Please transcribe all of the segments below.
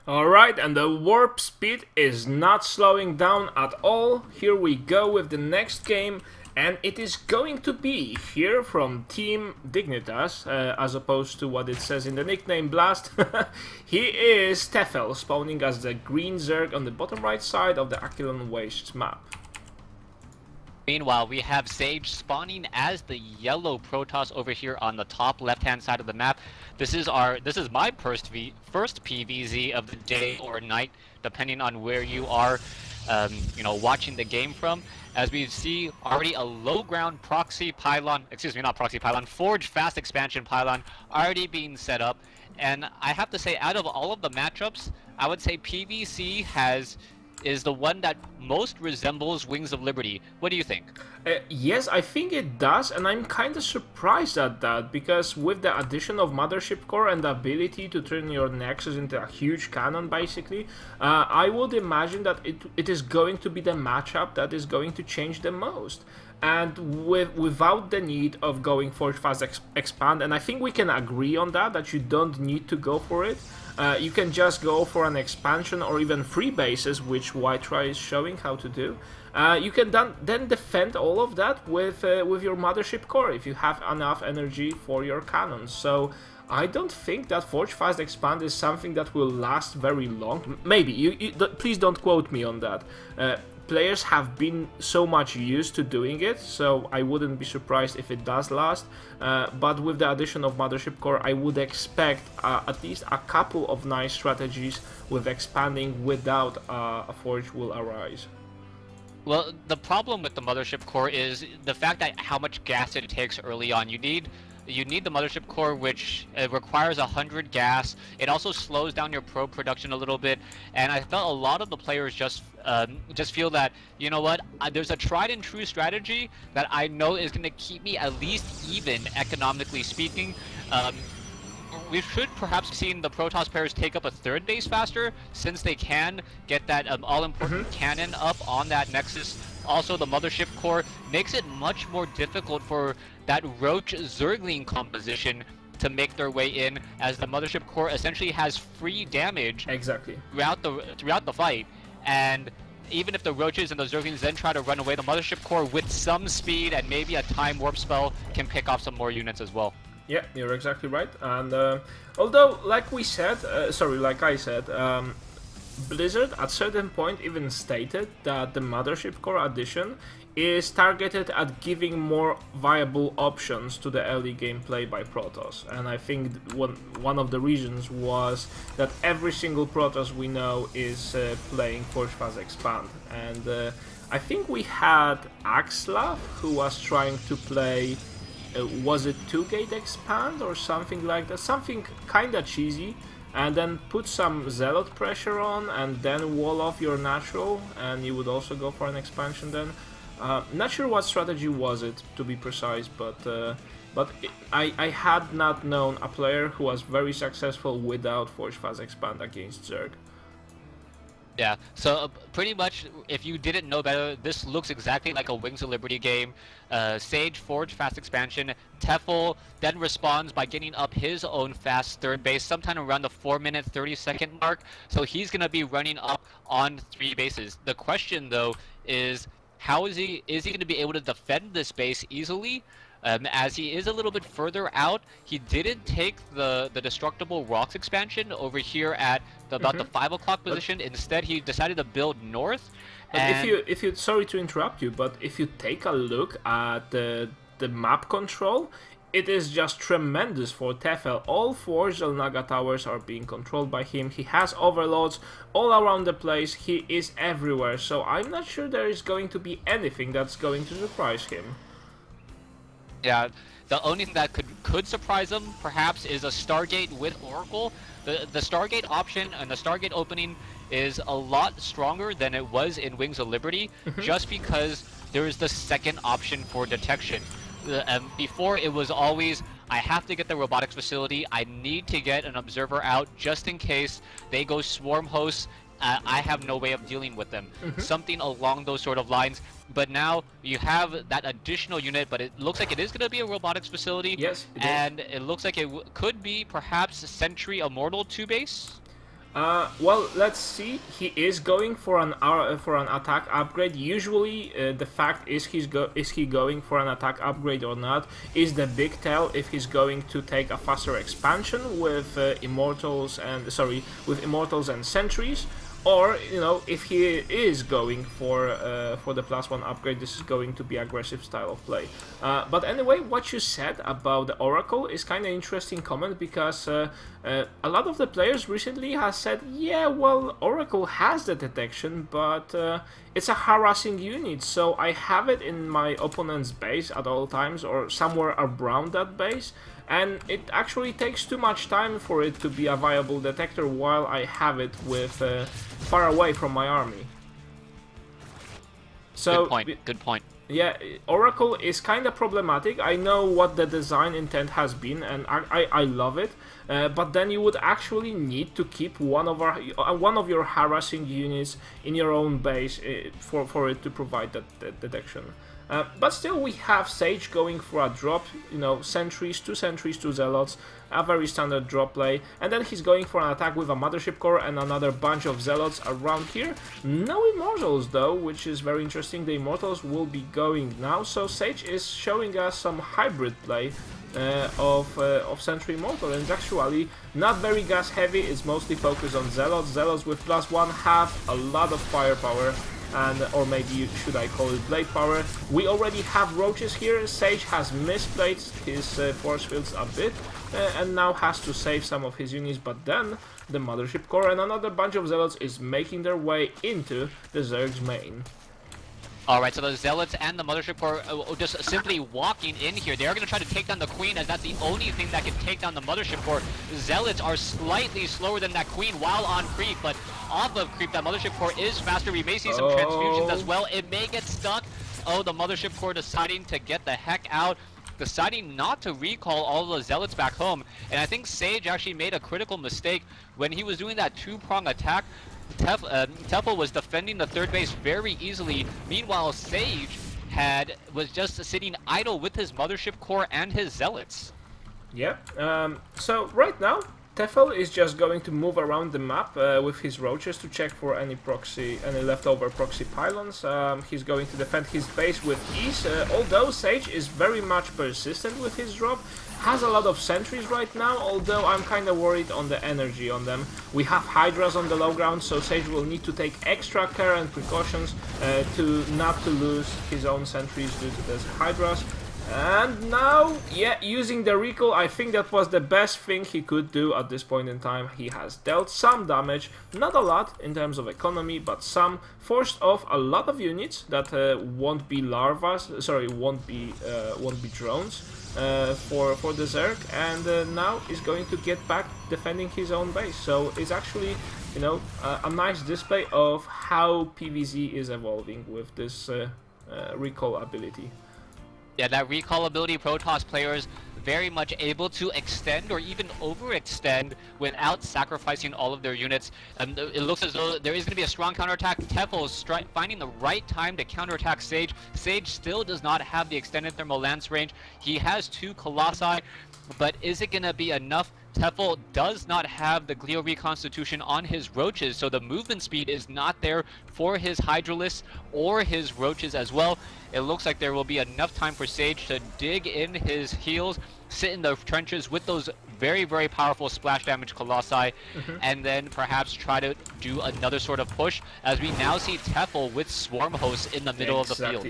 Alright, and the warp speed is not slowing down at all. Here we go with the next game, and it is going to be here from Team Dignitas, as opposed to what it says in the nickname Blast. He is Tefel, spawning as the green Zerg on the bottom right side of the Aquilon Wastes map. Meanwhile, we have Sage spawning as the yellow Protoss over here on the top left-hand side of the map. This is my first PVZ of the day or night, depending on where you are, watching the game from. As we see already a low ground proxy pylon, excuse me, not proxy pylon, forge fast expansion pylon already being set up. And I have to say, out of all of the matchups, I would say PVC is the one that most resembles Wings of Liberty. What do you think? Yes, I think it does, and I'm kind of surprised at that, because with the addition of Mothership Core and the ability to turn your Nexus into a huge cannon, basically, I would imagine that it is going to be the matchup that is going to change the most. And without the need of going Forge Fast Expand, and I think we can agree on that you don't need to go for it. You can just go for an expansion or even free bases, which White is showing how to do. You can then defend all of that with your Mothership Core if you have enough energy for your cannons. So I don't think that Forge Fast Expand is something that will last very long. Maybe, please don't quote me on that. Players have been so much used to doing it, so I wouldn't be surprised if it does last. But with the addition of Mothership Core, I would expect at least a couple of nice strategies with expanding without a Forge will arise. Well, the problem with the Mothership Core is the fact that how much gas it takes early on. You need the Mothership Core, which requires 100 gas. It also slows down your probe production a little bit, and I felt a lot of the players just feel that, you know what, there's a tried and true strategy that I know is going to keep me at least even, economically speaking. We should perhaps see the Protoss players take up a third base faster, since they can get that all-important cannon up on that Nexus. Also, the Mothership Core makes it much more difficult for that Roach Zergling composition to make their way in, as the Mothership Core essentially has free damage throughout the fight. And even if the Roaches and the Zerglings then try to run away, the Mothership Core with some speed and maybe a time warp spell can pick off some more units as well. Yeah, you're exactly right. And although, like I said, Blizzard at certain point even stated that the Mothership Core addition is targeted at giving more viable options to the early gameplay by Protoss. And I think one of the reasons was that every single Protoss we know is playing Forge Fast Expand. And I think we had Axlav, who was trying to play, was it 2-gate expand or something like that? Something kinda cheesy. And then put some Zealot pressure on, and then wall off your natural, and you would also go for an expansion then. Not sure what strategy was it, to be precise, but I had not known a player who was very successful without Forge Fast Expand against Zerg. Yeah, so pretty much, if you didn't know better, this looks exactly like a Wings of Liberty game. Sage, Forge, Fast Expansion. Tefel then responds by getting up his own fast third base, sometime around the 4-minute, 30-second mark. So he's going to be running up on 3 bases. The question, though, is how is he going to be able to defend this base easily? As he is a little bit further out, he didn't take the Destructible Rocks expansion over here at about the 5 o'clock position. Instead, he decided to build north. But if you sorry to interrupt you, but if you take a look at the map control, it is just tremendous for Tefel. All 4 Xel'Naga towers are being controlled by him. He has overloads all around the place. He is everywhere. So I'm not sure there is going to be anything that's going to surprise him. Yeah, the only thing that could surprise him, perhaps, is a Stargate with Oracle. The Stargate option and the Stargate opening is a lot stronger than it was in Wings of Liberty, just because there is the second option for detection. Before, it was always, I have to get the robotics facility, I need to get an observer out just in case they go swarm hosts. I have no way of dealing with them. Something along those sort of lines. But now you have that additional unit, but it looks like it is going to be a robotics facility. Yes, it and it looks like it could be perhaps Sentry Immortal 2 base. Well, let's see. He is going for an attack upgrade. Usually, the fact is is he going for an attack upgrade or not is the big tell if he's going to take a faster expansion with immortals and sentries. Or, you know, if he is going for the +1 upgrade, this is going to be aggressive style of play. But anyway, what you said about the Oracle is kind of interesting comment, because a lot of the players recently has said, yeah, well, Oracle has the detection, but it's a harassing unit, so I have it in my opponent's base at all times or somewhere around that base. And it actually takes too much time for it to be a viable detector while I have it with far away from my army. So, Good point. Yeah, Oracle is kind of problematic. I know what the design intent has been, and I love it. But then you would actually need to keep one of your harassing units in your own base for it to provide that detection. But still, we have Sage going for a drop, you know, sentries, 2 zealots, a very standard drop play, and then he's going for an attack with a mothership core and another bunch of zealots around here. No immortals though, which is very interesting. The immortals will be going now, so Sage is showing us some hybrid play of Sentry Immortal, and it's actually not very gas heavy. It's mostly focused on zealots. Zealots with +1 have a lot of firepower, and or maybe should I call it blade power. We already have roaches here. Sage has misplaced his force fields a bit and now has to save some of his units, but then the mothership core and another bunch of zealots is making their way into the Zerg's main. Alright, so the Zealots and the Mothership Core just simply walking in here. They are going to try to take down the Queen, as that's the only thing that can take down the Mothership Core. Zealots are slightly slower than that Queen while on creep, but off of creep, that Mothership Core is faster. We may see some transfusions as well. It may get stuck. Oh, the Mothership Core deciding to get the heck out, deciding not to recall all the Zealots back home. And I think Sage actually made a critical mistake when he was doing that two-prong attack. Tefel was defending the third base very easily. Meanwhile, Sage was just sitting idle with his Mothership Core and his Zealots. Yeah, so right now, Tefel is just going to move around the map with his roaches to check for any leftover proxy pylons. He's going to defend his base with ease, although Sage is very much persistent with his drop. Has a lot of sentries right now, although I'm kind of worried on the energy on them. We have Hydras on the low ground, so Sage will need to take extra care and precautions not to lose his own sentries due to those Hydras. And now, yeah, using the recall, I think that was the best thing he could do at this point in time. He has dealt some damage, not a lot in terms of economy, but some, forced off a lot of units that won't be won't be drones for the Zerg, and now is going to get back defending his own base. So it's actually, you know, a nice display of how PvZ is evolving with this recall ability. Yeah, that recall ability, Protoss players very much able to extend or even overextend without sacrificing all of their units. And it looks as though there is going to be a strong counterattack. Tefel is finding the right time to counterattack Sage. Sage still does not have the extended thermal lance range. He has 2 Colossi, but is it going to be enough? Tefel does not have the Glio reconstitution on his roaches, so the movement speed is not there for his Hydralisks or his roaches as well. It looks like there will be enough time for Sage to dig in his heels, sit in the trenches with those very, very powerful splash damage Colossi, and then perhaps try to do another sort of push, as we now see Tefel with Swarm Hosts in the middle of the field.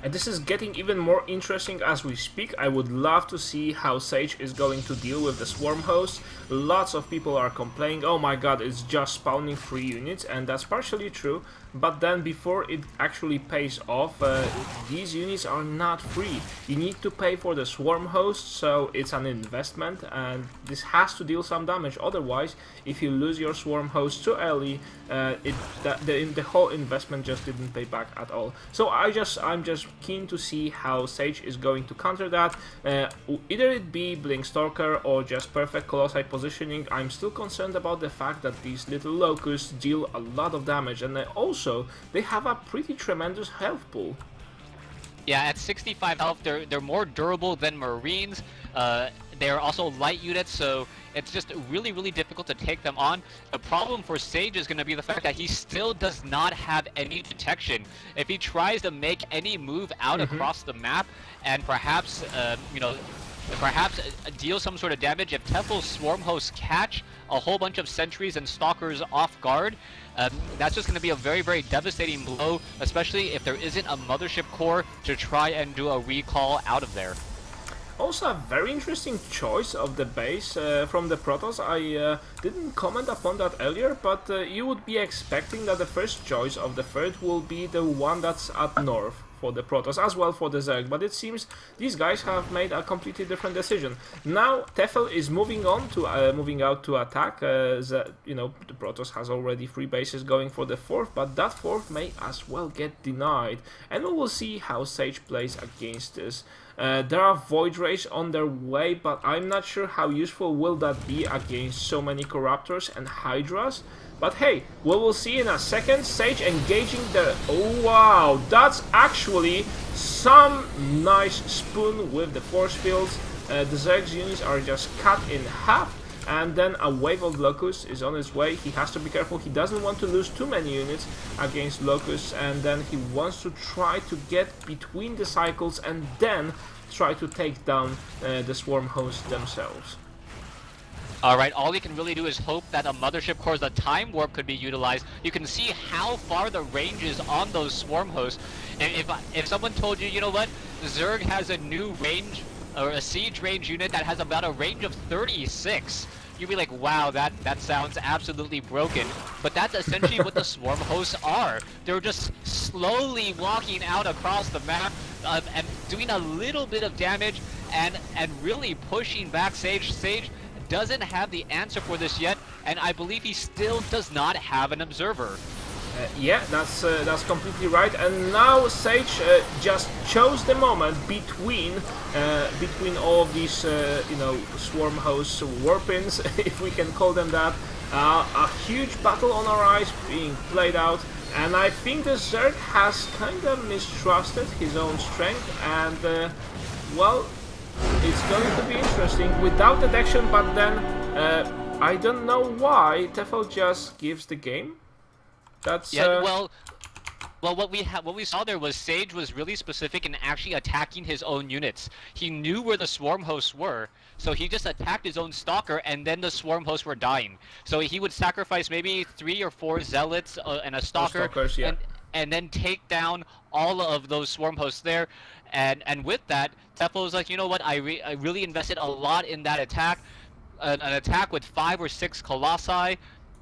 And this is getting even more interesting as we speak. I would love to see how Sage is going to deal with the Swarm Host. Lots of people are complaining, oh my god, it's just spawning 3 units, and that's partially true. But then before it actually pays off, these units are not free. You need to pay for the Swarm Host, so it's an investment, and this has to deal some damage. Otherwise, if you lose your Swarm Host too early, the whole investment just didn't pay back at all. So I'm just keen to see how Sage is going to counter that. Either it be Blink Stalker or just perfect Colossi positioning. I'm still concerned about the fact that these little locusts deal a lot of damage, and also they have a pretty tremendous health pool. Yeah, at 65 health, they're more durable than Marines. They're also light units, so it's just really difficult to take them on. The problem for Sage is going to be the fact that he still does not have any detection. If he tries to make any move out across the map, and perhaps, perhaps deal some sort of damage, if Tefel's swarm hosts catch a whole bunch of sentries and stalkers off guard, that's just going to be a very devastating blow, especially if there isn't a mothership core to try and do a recall out of there. Also, a very interesting choice of the base from the Protoss. I didn't comment upon that earlier, but you would be expecting that the first choice of the third will be the one that's up north for the Protoss, as well for the Zerg, but it seems these guys have made a completely different decision. Now Tefel is moving on to moving out to attack. The Protoss has already 3 bases going for the 4th, but that 4th may as well get denied, and we will see how Sage plays against this. There are Void Rays on their way, but I'm not sure how useful will that be against so many Corruptors and Hydras. But hey, we will see in a second. Sage engaging the... Oh wow, that's actually some nice spoon with the force fields. The Zerg's units are just cut in half, and then a wave of Locusts is on its way. He has to be careful. He doesn't want to lose too many units against Locusts, and then he wants to try to get between the cycles and then try to take down the swarm hosts themselves. Alright, all you can really do is hope that a mothership core, the time warp, could be utilized. You can see how far the range is on those swarm hosts. And if someone told you, you know what, Zerg has a new range, or a siege range unit that has about a range of 36, you'd be like, wow, that sounds absolutely broken. But that's essentially what the swarm hosts are. They're just slowly walking out across the map and doing a little bit of damage and really pushing back Sage. Sage doesn't have the answer for this yet, and I believe he still does not have an observer. Yeah, that's completely right. And now Sage just chose the moment between all of these swarm hosts, warpins, if we can call them that. A huge battle on our eyes being played out, and I think the Zerg has kind of mistrusted his own strength, and well, it's going to be interesting without detection. But then I don't know why Tefel just gives the game. That's yeah, well, what we saw there was Sage was really specific in actually attacking his own units. He knew where the swarm hosts were, so he just attacked his own stalker, and then the swarm hosts were dying. So he would sacrifice maybe 3 or 4 zealots and a stalker, yeah. and then take down all of those swarm hosts there. And with that, Tefel was like, you know what, I really invested a lot in that attack, an attack with 5 or 6 colossi.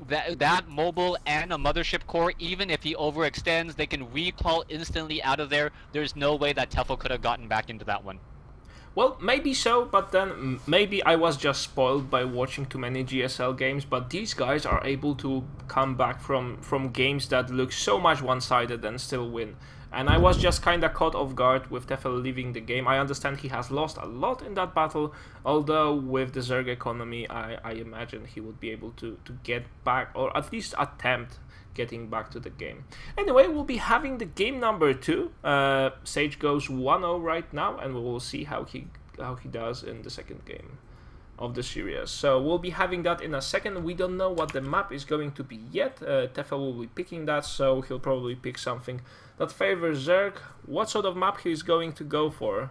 That mobile and a mothership core, even if he overextends, they can recall instantly out of there. There's no way that Tefel could have gotten back into that one. Well, maybe so, but then maybe I was just spoiled by watching too many GSL games, but these guys are able to come back from games that look so much one-sided and still win. And I was just kinda caught off guard with Tefel leaving the game. I understand he has lost a lot in that battle, although with the Zerg economy, I imagine he would be able to get back, or at least attempt getting back to the game. Anyway, we'll be having the game number 2. Sage goes 1-0 right now, and we will see how he does in the second game of the series. So we'll be having that in a second. We don't know what the map is going to be yet. Tefel will be picking that, so he'll probably pick something that favors Zerg. What sort of map he's going to go for?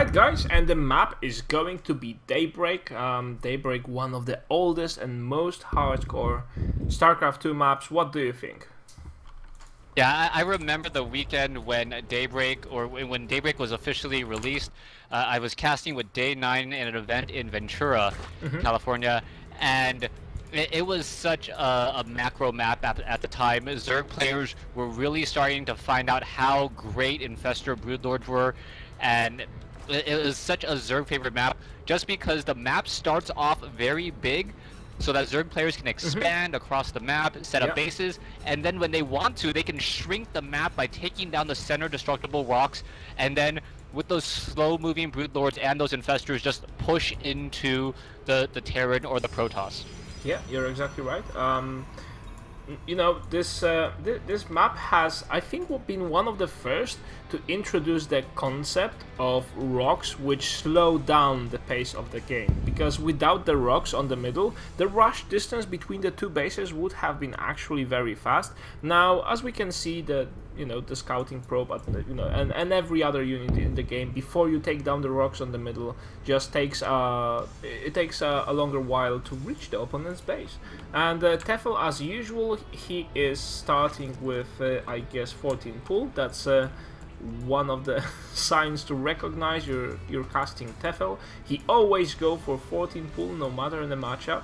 Alright guys, and the map is going to be Daybreak. Daybreak, one of the oldest and most hardcore Starcraft 2 maps. What do you think? Yeah, I remember the weekend when Daybreak, or when Daybreak was officially released. I was casting with Day 9 in an event in Ventura, California, and it was such a macro map at the time. Zerg players were really starting to find out how great Infestor Broodlords were, and it was such a Zerg favorite map just because the map starts off very big, so that Zerg players can expand across the map, set up bases, and then when they want to, they can shrink the map by taking down the center destructible rocks, and then with those slow-moving Broodlords and those Infestors, just push into the Terran or the Protoss. Yeah, you're exactly right. You know, this map has, I think, been one of the first to introduce the concept of rocks which slow down the pace of the game. Because without the rocks on the middle, the rush distance between the two bases would have been actually very fast. Now, as we can see, the scouting probe, and every other unit in the game, before you take down the rocks on the middle, just takes a longer while to reach the opponent's base. And Tefel, as usual, he is starting with I guess 14 pull. That's one of the signs to recognize you're casting Tefel. He always go for 14 pull no matter in the matchup,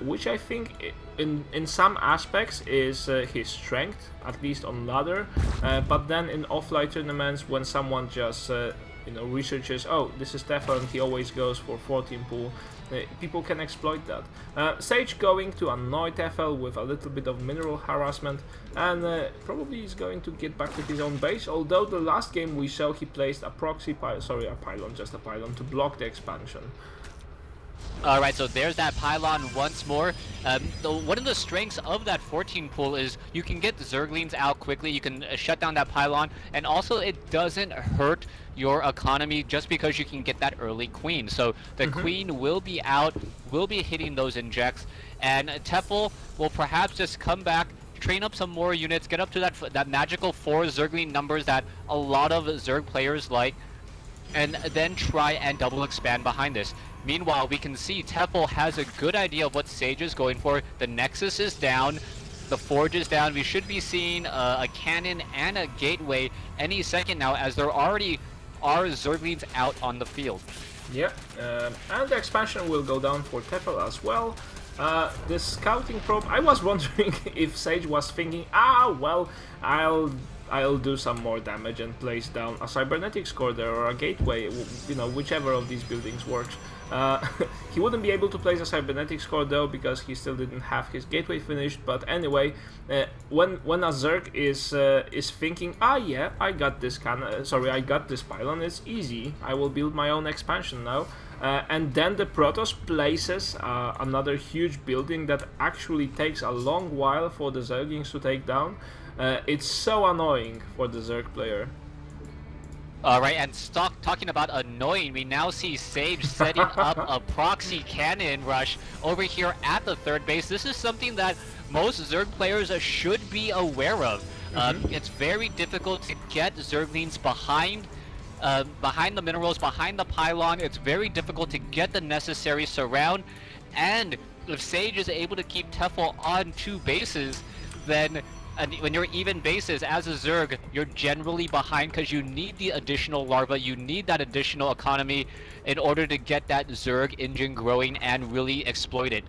which I think in some aspects is his strength, at least on ladder, but then in offline tournaments, when someone just researches, oh, this is Tefel and he always goes for 14 pull, people can exploit that. Sage going to annoy Tefel with a little bit of mineral harassment, and probably is going to get back to his own base, although the last game we saw he placed a pylon to block the expansion. Alright, so there's that pylon once more. One of the strengths of that 14 pull is you can get the Zerglings out quickly, you can shut down that pylon, and also it doesn't hurt your economy just because you can get that early queen. So the queen will be out, will be hitting those injects, and Tefel will perhaps just come back, train up some more units, get up to that magical 4 Zergling numbers that a lot of Zerg players like, and then try and double expand behind this. Meanwhile, we can see Tefel has a good idea of what Sage is going for. The Nexus is down, the Forge is down. We should be seeing a cannon and a gateway any second now, as there already are Zerglings out on the field. Yeah, and the expansion will go down for Tefel as well. The scouting probe, I was wondering if Sage was thinking, well, I'll do some more damage and place down a cybernetics core there or a gateway, whichever of these buildings works. He wouldn't be able to place a cybernetics core though, because he still didn't have his gateway finished. But anyway, when a Zerg is thinking, yeah, I got this I got this pylon, it's easy, I will build my own expansion now. And then the Protoss places another huge building that actually takes a long while for the Zerglings to take down. It's so annoying for the Zerg player. Alright, and talking about annoying, we now see Sage setting up a proxy cannon rush over here at the third base. This is something that most Zerg players should be aware of. It's very difficult to get Zerglings behind the minerals, behind the pylon. It's very difficult to get the necessary surround, and if Sage is able to keep Tefel on 2 bases, then when you're even bases as a Zerg, you're generally behind because you need the additional larva, you need that additional economy in order to get that Zerg engine growing and really exploit it.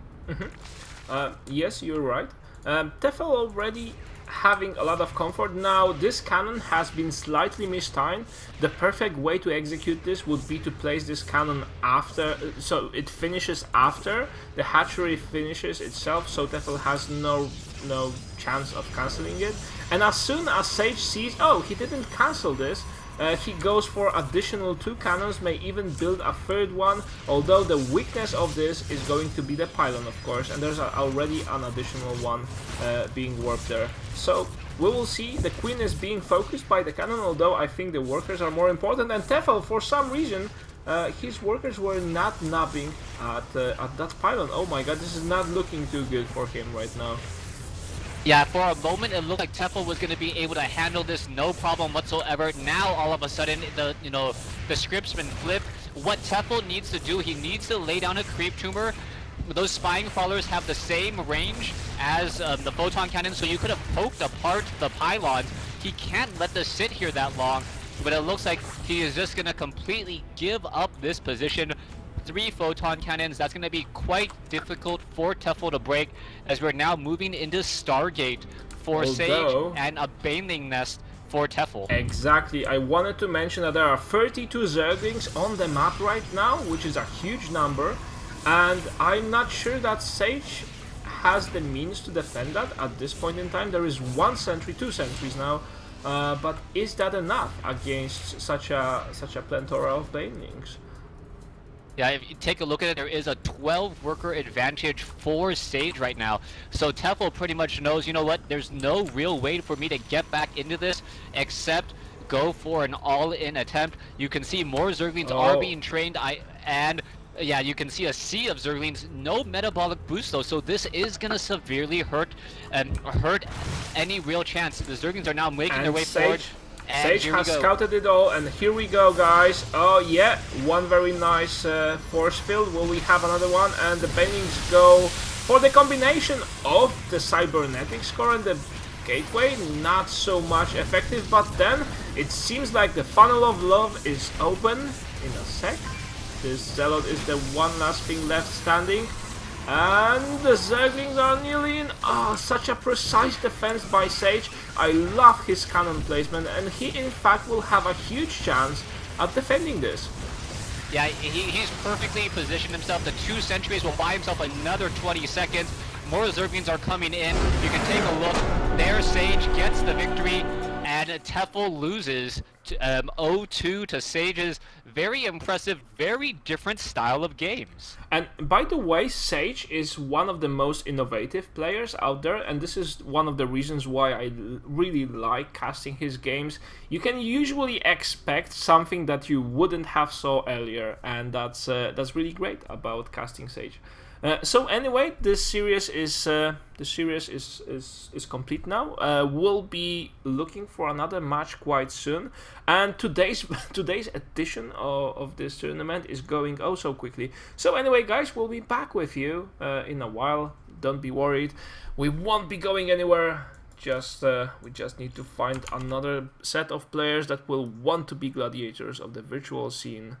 Yes, you're right. Tefel already having a lot of comfort. Now, this cannon has been slightly mistimed. The perfect way to execute this would be to place this cannon after, so it finishes after the hatchery finishes itself, so Tefel has no chance of cancelling it. And as soon as Sage sees, oh, he didn't cancel this, he goes for additional 2 cannons, may even build a third one, although the weakness of this is going to be the pylon, of course, and there's already an additional one being warped there. So we will see. The queen is being focused by the cannon, although I think the workers are more important, and Tefel, for some reason, his workers were not nabbing at that pylon. Oh my god, this is not looking too good for him right now. Yeah, for a moment it looked like Tefel was going to be able to handle this no problem whatsoever. Now all of a sudden the script's been flipped. What Tefel needs to do, he needs to lay down a creep tumor. Those spying crawlers have the same range as the photon cannon, so you could have poked apart the pylons. He can't let this sit here that long, but it looks like he is just going to completely give up this position. 3 photon cannons, that's going to be quite difficult for Tefel to break, as we're now moving into Stargate for Sage and a Baneling Nest for Tefel. Exactly, I wanted to mention that there are 32 Zerglings on the map right now, which is a huge number, and I'm not sure that Sage has the means to defend that at this point in time. There is 1 sentry, 2 sentries now, but is that enough against such a plethora of Banelings? Yeah, if you take a look at it, there is a 12 worker advantage for Sage right now. So Tefel pretty much knows, you know what, there's no real way for me to get back into this except go for an all-in attempt. You can see more Zerglings are being trained, yeah, you can see a sea of Zerglings, no metabolic boost though, so this is gonna severely hurt any real chance. The Zerglings are now making their way forward. Sage has scouted it all, and here we go, guys. Oh yeah, one very nice force field. Will we have another one? And the Banelings go for the combination of the cybernetics core and the gateway. Not so much effective, but then it seems like the funnel of love is open in a sec. This Zealot is the one last thing left standing. And the Zerglings are nearly in. Oh, such a precise defense by Sage. I love his cannon placement, and he in fact will have a huge chance at defending this. Yeah, he's perfectly positioned himself. The 2 sentries will buy himself another 20 seconds. More Zerglings are coming in. You can take a look. There, Sage gets the victory, and Tefel loses 0-2 to Sage's very impressive, very different style of games. And by the way, Sage is one of the most innovative players out there, and this is one of the reasons why I really like casting his games. You can usually expect something that you wouldn't have saw earlier, and that's really great about casting Sage. So anyway, this series is complete now. We'll be looking for another match quite soon, and today's edition of this tournament is going oh so quickly. So anyway, guys, we'll be back with you in a while. Don't be worried, we won't be going anywhere. We just need to find another set of players that will want to be gladiators of the virtual scene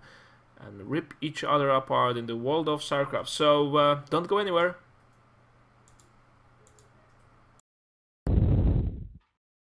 and rip each other apart in the world of Starcraft. So don't go anywhere.